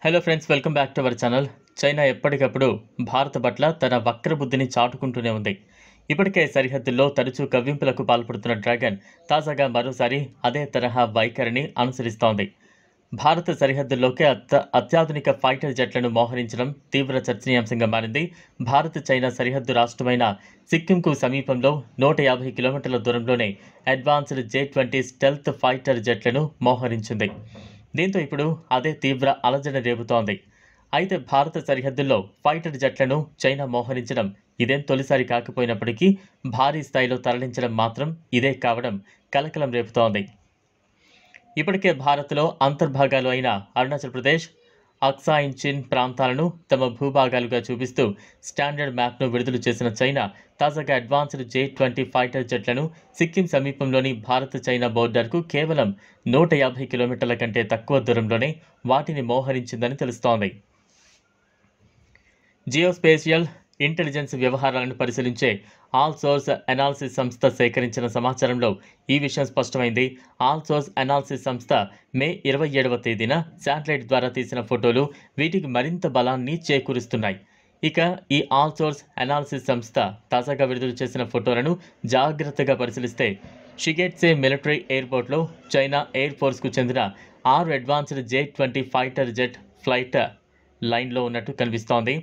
Hello friends, welcome back to our channel. China ఎప్పటికప్పుడు భారత్ పట్ల తన వక్రబుద్ధిని చాటుకుంటూనే ఉంది. ఇప్పటికే సరిహద్దుల్లో తరచూ కవ్వింపులకు పాల్పడుతున్న డ్రాగన్ తాజాగా మరోసారి అదే తరహా వైఖరిని అనుసరిస్తోంది. భారత సరిహద్దుల్లోకి అత్యాధునిక ఫైటర్ జెట్లను మోహరించడం తీవ్ర చర్చనీయాంశంగా మారింది. భారత్ చైనా సరిహద్దు రాష్ట్రమైన సిక్కింకు సమీపంలో 150 కిలోమీటర్ల దూరంలోనే అడ్వాన్స్డ్ J-20 స్టెల్త్ ఫైటర్ జెట్లను మోహరించింది. దీంతో ఇప్పుడు అదే తీవ్ర అలజడి రేపుతోంది. అయితే భారత సరిహద్దుల్లో ఫైటర్ జెట్లను చైనా మోహరించడం ఇదేం తొలిసారి కాకపోయినప్పటికీ భారీ స్థాయిలో తరలించడం మాత్రం ఇదే కావడం కలకలం రేపుతోంది. ఇప్పటికే భారత్లో అంతర్భాగాలు అయిన అరుణాచల్ ప్రదేశ్, అక్సాయ్ చిన్ ప్రాంతాలను తమ భూభాగాలుగా చూపిస్తూ స్టాండర్డ్ మ్యాప్ను విడుదల చేసిన చైనా తాజాగా అడ్వాన్స్డ్ J-20 ఫైటర్ జెట్లను సిక్కిం సమీపంలోని భారత్ చైనా బోర్డర్కు కేవలం 150 కిలోమీటర్ల కంటే తక్కువ దూరంలోనే వాటిని మోహరించిందని తెలుస్తోంది. జియోస్పేషియల్ ఇంటెలిజెన్స్ వ్యవహారాలను పరిశీలించే ఆల్ సోర్స్ అనాలిసిస్ సంస్థ సేకరించిన సమాచారంలో ఈ విషయం స్పష్టమైంది. ఆల్ సోర్స్ అనాలిసిస్ సంస్థ మే 27వ తేదీన శాటిలైట్ ద్వారా తీసిన ఫోటోలు వీటికి మరింత బలాన్ని చేకూరుస్తున్నాయి. ఇక ఈ ఆల్ సోర్స్ అనాలిసిస్ సంస్థ తాజాగా విడుదల చేసిన ఫోటోలను జాగ్రత్తగా పరిశీలిస్తే షిగెట్సే మిలిటరీ ఎయిర్పోర్ట్లో చైనా ఎయిర్ ఫోర్స్కు చెందిన 6 advanced J-20 fighter jet flight లైన్లో ఉన్నట్టు కనిపిస్తోంది.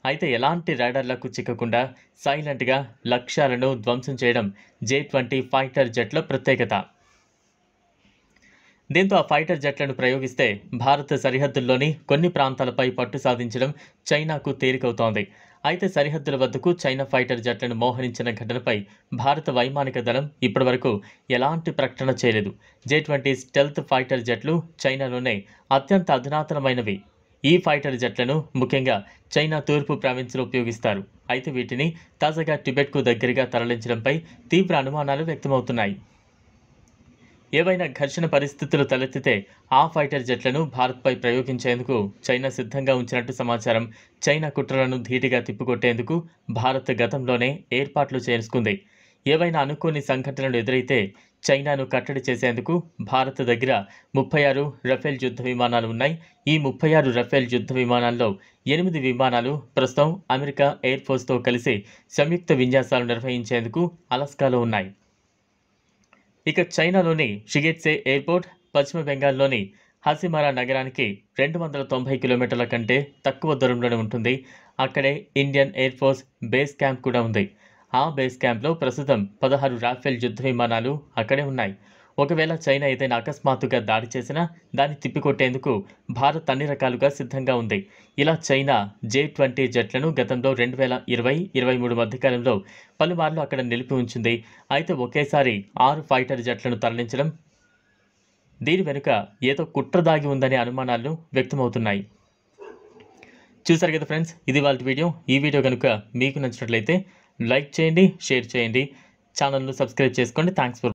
అయితే ఎలాంటి రైడర్లకు చిక్కకుండా సైలెంట్గా లక్ష్యాలను ధ్వంసం చేయడం J-20 ఫైటర్ జెట్ల ప్రత్యేకత. దీంతో ఆ ఫైటర్ జెట్లను ప్రయోగిస్తే భారత సరిహద్దుల్లోని కొన్ని ప్రాంతాలపై పట్టు సాధించడం చైనాకు తేలికవుతోంది. అయితే సరిహద్దుల వద్దకు చైనా ఫైటర్ జెట్లను మోహరించిన ఘటనపై భారత వైమానిక దళం ఇప్పటివరకు ఎలాంటి ప్రకటన చేయలేదు. J-20 స్టెల్త్ ఫైటర్ జెట్లు చైనాలోనే అత్యంత అధునాతనమైనవి. ఈ ఫైటర్ జెట్లను ముఖ్యంగా చైనా తూర్పు ప్రావిన్స్లో ఉపయోగిస్తారు. అయితే వీటిని తాజాగా టిబెట్కు దగ్గరగా తరలించడంపై తీవ్ర అనుమానాలు వ్యక్తమవుతున్నాయి. ఏవైనా ఘర్షణ పరిస్థితులు తలెత్తితే ఆ ఫైటర్ జెట్లను భారత్పై ప్రయోగించేందుకు చైనా సిద్ధంగా ఉంచినట్టు సమాచారం. చైనా కుట్రలను ధీటుగా తిప్పికొట్టేందుకు భారత్ గతంలోనే ఏర్పాట్లు చేసుకుంది. ఏవైనా అనుకోని సంఘటనలు ఎదురైతే చైనాను కట్టడి చేసేందుకు భారత్ దగ్గర 36 రఫేల్ యుద్ధ విమానాలు ఉన్నాయి. ఈ 36 రఫేల్ యుద్ధ విమానాల్లో 8 విమానాలు ప్రస్తుతం అమెరికా ఎయిర్ ఫోర్స్తో కలిసి సంయుక్త విన్యాసాలు నిర్వహించేందుకు అలాస్కాలో ఉన్నాయి. ఇక చైనాలోని షిగెట్సే ఎయిర్పోర్ట్ పశ్చిమ బెంగాల్లోని హసిమారా నగరానికి 290 కిలోమీటర్ల కంటే తక్కువ దూరంలోనే ఉంటుంది. అక్కడే Indian air force base camp కూడా ఉంది. ఆ బేస్ క్యాంప్లో ప్రస్తుతం 16 రాఫెల్ యుద్ధ విమానాలు అక్కడే ఉన్నాయి. ఒకవేళ చైనా ఏదైనా అకస్మాత్తుగా దాడి చేసినా దాన్ని తిప్పికొట్టేందుకు భారత్ అన్ని రకాలుగా సిద్ధంగా ఉంది. ఇలా చైనా J-20 జెట్లను గతంలో 2020-23 మధ్యకాలంలో పలుమార్లు అక్కడ నిలిపి ఉంచింది. అయితే ఒకేసారి 6 ఫైటర్ జెట్లను తరలించడం, దీని వెనుక ఏదో కుట్ర దాగి ఉందనే అనుమానాలు వ్యక్తమవుతున్నాయి. చూసారు కదా ఫ్రెండ్స్, ఇది వాళ్ళ వీడియో. ఈ వీడియో కనుక మీకు నచ్చినట్లయితే లైక్ చేయండి, షేర్ చేయండి, ఛానల్ను సబ్స్క్రైబ్ చేసుకోండి. Thanks for